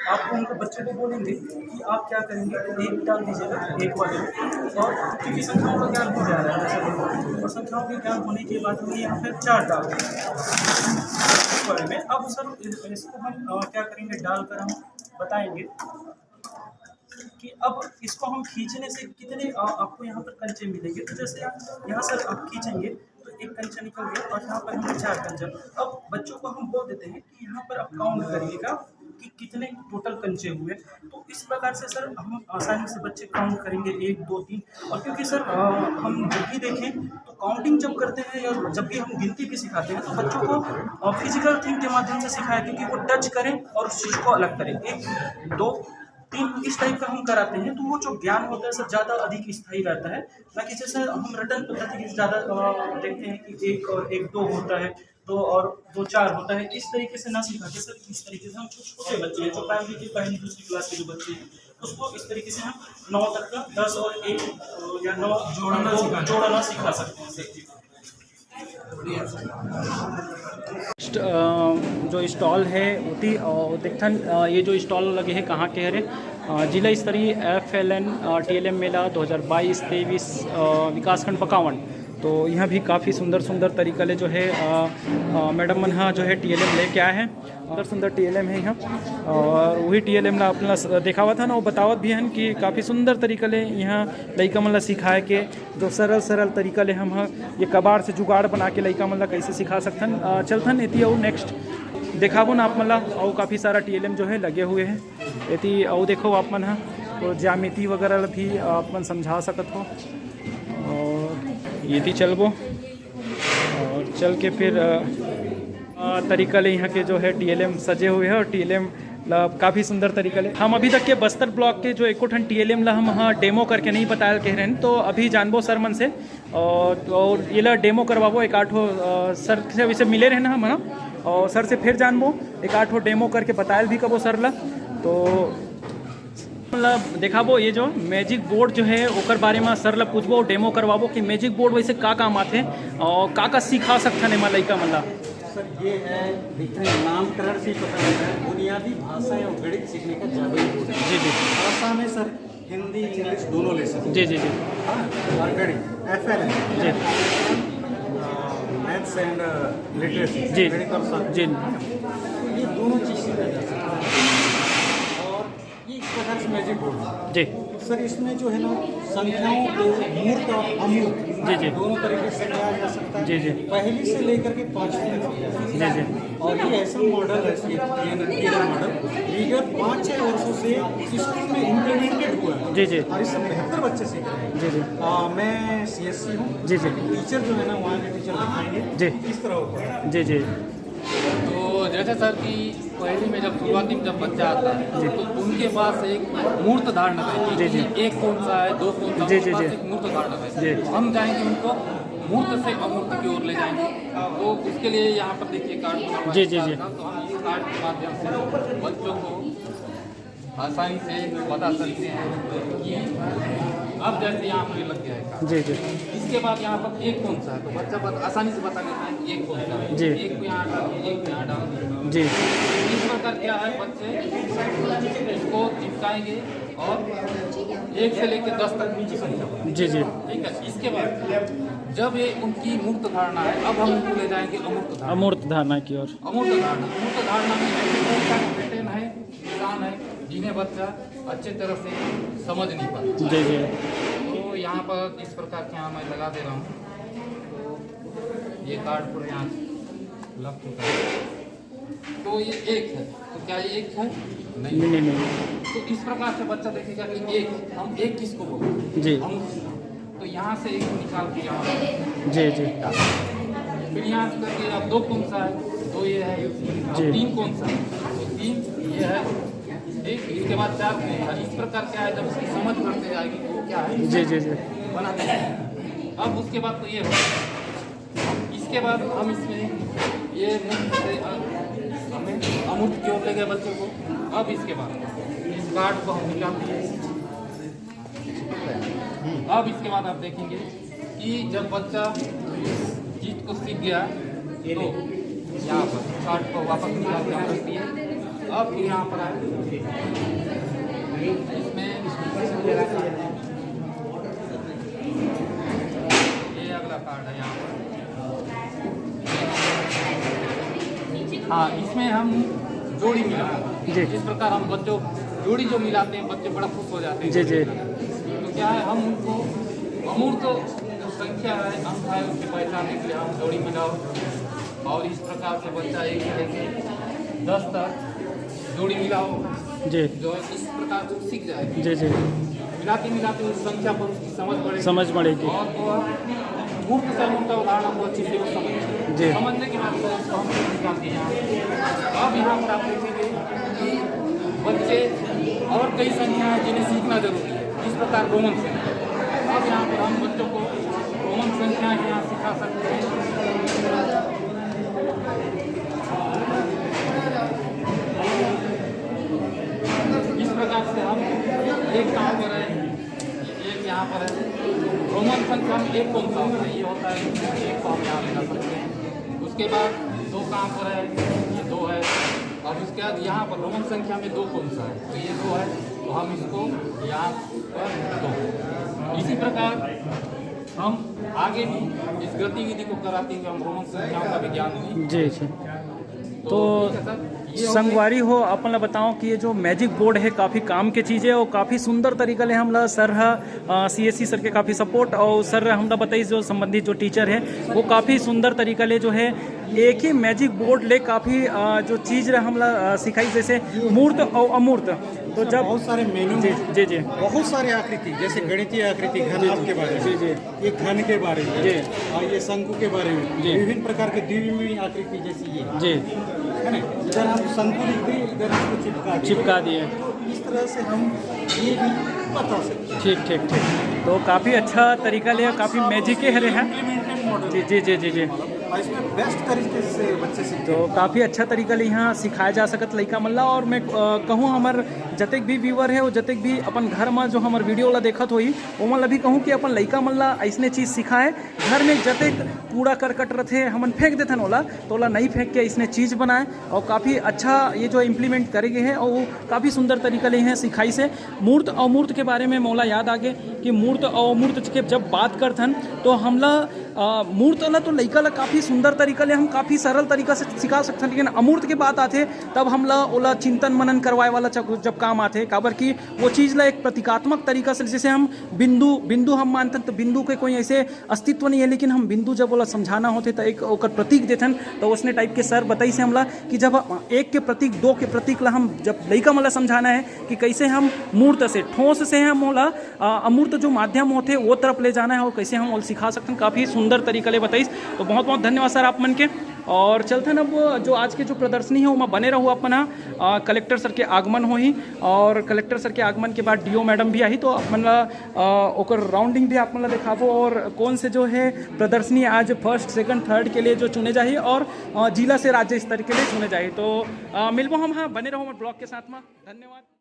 आप उनको बच्चे को बोलेंगे कि आप क्या करेंगे, एक डाल दीजिएगा एक वाले में, और क्योंकि संख्याओं का ज्ञान हो जा रहा है वैसे, और संख्याओं के ज्ञान होने के बाद में यहाँ पर 4 डाल देंगे वाले में। अब सर इसको हम क्या करेंगे, डालकर हम बताएंगे कि अब इसको हम खींचने से कितने आपको यहाँ पर कंचे मिलेंगे। तो जैसे आप यहाँ सर आप खींचेंगे तो एक कंचा निकल गया और यहाँ पर हमें 4 कंचा। अब बच्चों को हम बोल देते हैं कि यहाँ पर आप काउंट करिएगा कि कितने टोटल कंचे हुए। तो इस प्रकार से सर हम आसानी से बच्चे काउंट करेंगे 1 2 3। और क्योंकि सर हम जब भी देखें तो काउंटिंग जब करते हैं या जब भी हम गिनती भी सिखाते हैं तो बच्चों को फिजिकल थिंग के माध्यम से सिखाएं, क्योंकि वो टच करें और उस चीज़ को अलग करें। 1 2 3 इस टाइप का हम कराते हैं, तो वो जो ज्ञान होता है सर ज़्यादा अधिक स्थायी रहता है। ना कि जैसे हम रटन पद्धति की ज़्यादा देखते हैं कि 1 और 1 2 होता है, 2 और 2 4 होता है। इस तरीके से ना सिखाते सर, इस तरीके से हम छोटे बच्चे हैं जो प्राइमरी की पहली दूसरी क्लास के जो बच्चे हैं उसको इस तरीके से हम 9 तक का 10 और 1 या 9 जोड़ना सिखा सकते हैं सर। जो स्टॉल है उती देखथन, ये जो स्टॉल लगे हैं कहाँ के हरे, जिला स्तरीय FLN TLM मेला 2022-23 विकासखंड पकावन। तो यहाँ भी काफ़ी सुंदर सुंदर तरीका ले जो है मैडम मन हाँ जो है TLM लेके आए हैं। सुंदर सुंदर TLM है यहाँ, और वही TLM ला अपना देखावा था ना, वो बतावत भी हैं कि काफ़ी सुंदर तरीका ले यहाँ लइका मन ला सिखाए के, जो सरल सरल तरीका ले हम ये कबाड़ से जुगाड़ बना के लइका मन ला कैसे सिखा सकथन। चलथन एती और नेक्स्ट देखाबो ना आप मन ला, और काफ़ी सारा TLM जो है लगे हुए हैं एती, और देखो आप मन हाँ तो ज्यामिति वगैरह भी आप मन समझा सकत हो। और ये थी चलबो और चल के फिर तरीका ले यहाँ के जो है TLM सजे हुए हैं, और TLM काफ़ी सुंदर तरीका ले हम अभी तक के बस्तर ब्लॉक के जो एको ठन TLM ला हम हाँ डेमो करके नहीं बताया कह रहे हैं। तो अभी जानबो सर मन से और ये ला डेमो करवाबो एक आठो सर से वैसे मिले रहना हम ना, और सर से फिर जानबो एक आठो डेमो करके बतायल भी कबो सर ला। तो मतलब देखाबो ये जो मैजिक बोर्ड जो है ओकर बारे में सर ला पूछबो, डेमो करवाबो कि मैजिक बोर्ड वैसे का काम आथे और का सिखा सकथन एमा लइका मन ला। सर ये है देखने नामकरण से पता लगता है, बुनियादी भाषा और गणित सीखने का जादुई बोर्ड है। जी जी। भाषा में सर हिंदी इंग्लिश दोनों ले सकते हैं। जी जी जी। और गणित FLN जी मैथ्स एंड लिटरेसी जी गणित और साथ जी ये दोनों चीज़ सीखा जा सकता है। और ये इस प्रकार से मैजिक बोर्ड है जी सर, इसमें जो है ना संख्याओं को मूर्त और अमूर्त जी जी दोनों तरीके से लिया जा सकता है। जी जी। पहली से लेकर के 5वीं तक। जी जी। और ये ऐसा मॉडल है ये मॉडल विगत 5-6 वर्षों से सिस्टम में इम्प्लीमेंटेड हुआ है। जी जी। और इससे 72 बच्चे सीख रहे हैं। जी जी। मैं CSC हूँ। जी जी। टीचर जो है ना वहाँ के टीचर दिखाएंगे जी किस तरह होता है। जी जी। तो जैसे सर कि पहली में जब शुरुआती में जब बच्चा आता है तो उनके पास एक मूर्त धारणा है जी जी। कि 1 कौन सा है 2 कौन सा, जी जी उनके जी। पास एक मूर्त धारणा है। जी। हम चाहेंगे उनको मूर्त से अमूर्त की ओर ले जाएंगे। तो उसके लिए यहाँ पर देखिए कार्ड जी जी जी। तो हम इस कार्ड के माध्यम से बच्चों को आसानी से बता सकते हैं कि अब जैसे यहाँ पर लग गया है। जी जी। इसके बाद यहाँ पर 1 कौन सा है तो बच्चा आसानी से बता देता है 1 कौन सा है। जी। 1 को यहाँ डाल 1 को यहाँ डाल। जी। इस प्रकार क्या है बच्चे इसको चिपकाएंगे और 1 से लेकर 10 तक की संख्या। जी जी। ठीक है। इसके बाद जब ये उनकी मूर्त धारणा है, अब हम उनको ले जाएंगे अमूर्त धारणा। अमूर्त धारणा की ओर। अमूर्त धारणा में ऐसे बहुत सारे पैटर्न है, निशान है जिन्हें बच्चा अच्छे तरह से समझ नहीं पाता। जी जी। तो यहाँ पर इस प्रकार के यहाँ मैं लगा दे रहा हूँ। तो ये कार्ड पूरे यहाँ लग चुका है। तो ये 1 है, तो क्या ये 1 है? नहीं नहीं नहीं। तो इस प्रकार से बच्चा देखेगा कि 1 हम 1 किसको बोलते जी। हम तो यहाँ से 1 निकाल के यहाँ जी जी। फिर यहाँ से करके अब 2 कौन सा है? 2 ये है। अब जी। 3 कौन सा है? तो 3 ये है। ठीक, इसके बाद 4 कौन सा? इस प्रकार क्या है जब उसकी समझ बढ़ते जाएगी तो वो क्या है जी जी जी। बनाते हैं। अब उसके बाद तो ये हो, इसके बाद हम इसमें ये मूर्त से हमें अमूर्त की ओर ले गए बच्चों को। अब इसके बाद इस कार्ड को हम निकाल दिए। अब इसके बाद आप देखेंगे कि जब बच्चा चीज को सीख गया तो यहाँ पर कार्ड को वापस निकाल के हम रख दिए। अब यहाँ पर आए, इसमें ये अगला कार्ड है यहाँ पर। हाँ, इसमें हम जोड़ी मिलाते जी। हैं। जिस प्रकार हम बच्चों जोड़ी जो मिलाते हैं, बच्चे बड़ा खुश हो जाते हैं। जी जी। तो क्या है, हम उनको अमूर्त जो संख्या है, अंक है, उसके पहचानने के लिए हम जोड़ी मिलाओ, और इस प्रकार से बच्चा 1 से लेकर 10 तक जोड़ी मिलाओ जी जो है इस प्रकार से सीख जाएगा। जी जी। मिलाते मिलाते उस संख्या पर उसकी समझ बढ़ेगी बढ़ेगी। और वो मूर्त से मूर्त उदाहरण को अच्छी से वो जी। समझने के बाद में उसको हम निकालते हैं यहाँ। अब यहाँ पर आप देखेंगे कि बच्चे और कई संख्या हैं जिन्हें सीखना जरूरी है, इस प्रकार रोमन संख्या। अब यहाँ पर हम बच्चों को रोमन संख्या यहाँ सिखा सकते हैं। इस प्रकार से हम एक कहाँ पर है, एक यहाँ पर है। रोमन संख्या में एक कौन सा होता है, ये होता है, एक को हम यहाँ मिला सकते हैं। उसके बाद 2 कहाँ पर है, ये 2 है। और उसके बाद यहाँ पर रोमन संख्या में 2 कौन सा है, तो ये 2 है, तो हम इसको यहाँ पर 2। इसी प्रकार हम आगे भी इस गतिविधि को कराते हुए हम रोमन संख्याओं का विज्ञान भी। जी जी। तो ठीक है सर, ये हो संगवारी हो अपन ला बताओ कि ये जो मैजिक बोर्ड है काफ़ी काम के चीज़ है और काफ़ी सुंदर तरीका ले हमला सर CSC सर के काफ़ी सपोर्ट और सर हमला बताई जो संबंधित जो टीचर है वो काफ़ी सुंदर तरीका ले जो है एक ही मैजिक बोर्ड ले काफ़ी जो चीज़ हमला सिखाई, जैसे मूर्त और अमूर्त। तो जब बहुत सारे मेनू जी जी जी बहुत सारे आकृति, जैसे गणितीय आकृति घनाभ के बारे में, जी जी ये घन के बारे में, जी। और ये शंकु के बारे में, जी। विभिन्न प्रकार के द्विविमीय आकृति जैसी ये जी है ना। इधर हम शंकु लिख दिए, इधर इसको चिपका दिए। तो इस तरह से हम ये भी बता सकते हैं। ठीक ठीक ठीक। तो काफ़ी अच्छा तरीका ले, काफ़ी मैजिक है इम्प्लीमेंटेड मॉडल जी जी जी जी जी। और इसमें बेस्ट तरीके से बच्चे सीखते तो हैं। काफ़ी अच्छा तरीका ले यहाँ सिखाया जा सकत लइका मन ला। और मैं कहूँ हमार जतेक भी व्यूवर है वो जतेक भी अपन घर में जो हमार वीडियो ला देखत होई वो मन ला भी कहूँ कि अपन लइका मन ला ऐसने चीज़ सिखाए। घर में जतेक कूड़ा करकट रथे हमन फेंक देथन ओला, तो ओला नहीं फेंक के ऐसने चीज़ बनाए। और काफ़ी अच्छा ये जो इम्प्लीमेंट करे गए हैं और वो काफ़ी सुंदर तरीका ले हैं सिखाई से। मूर्त अमूर्त के बारे में मौला याद आगे कि मूर्त और अमूर्त के जब बात करथन तो हमला मूर्त ला तो लइका ला काफ़ी सुंदर तरीका ले हम काफ़ी सरल तरीका से सिखा सकते हैं, लेकिन अमूर्त के बात आते तब हमला ओला चिंतन मनन करवाए वाला जब काम आते काबर कि वो चीज़ ला एक प्रतीकात्मक तरीका से, जैसे हम बिंदु हम मानते हैं तो बिंदु के कोई ऐसे अस्तित्व नहीं है, लेकिन हम बिंदु जब ओला समझाना होते तो एक ओकर प्रतीक देथन। तो उसने टाइप के सर बताई से हमला कि जब 1 के प्रतीक 2 के प्रतीक ला हम जब लइका मला समझाना है कि कैसे हम मूर्त से ठोस से हम ओला अमूर्त जो माध्यम होते वो तरफ ले जाना है और कैसे हम ओला सिखा सकते हैं। काफ़ी सुंदर तरीका ले बताइस। तो बहुत बहुत धन्यवाद सर आप मन के। और चलते अब जो आज के जो प्रदर्शनी है वो मैं बने रहूँ अपना कलेक्टर सर के आगमन हो ही, और कलेक्टर सर के आगमन के बाद DO मैडम भी आई तो अपन ओकर राउंडिंग भी आप मन दिखाबो और कौन से जो है प्रदर्शनी आज 1st, 2nd, 3rd के लिए जो चुने जाए और जिला से राज्य स्तर के लिए चुने जाए। तो मिलबो हम, हाँ बने रहो ब्लॉग के साथ में। धन्यवाद।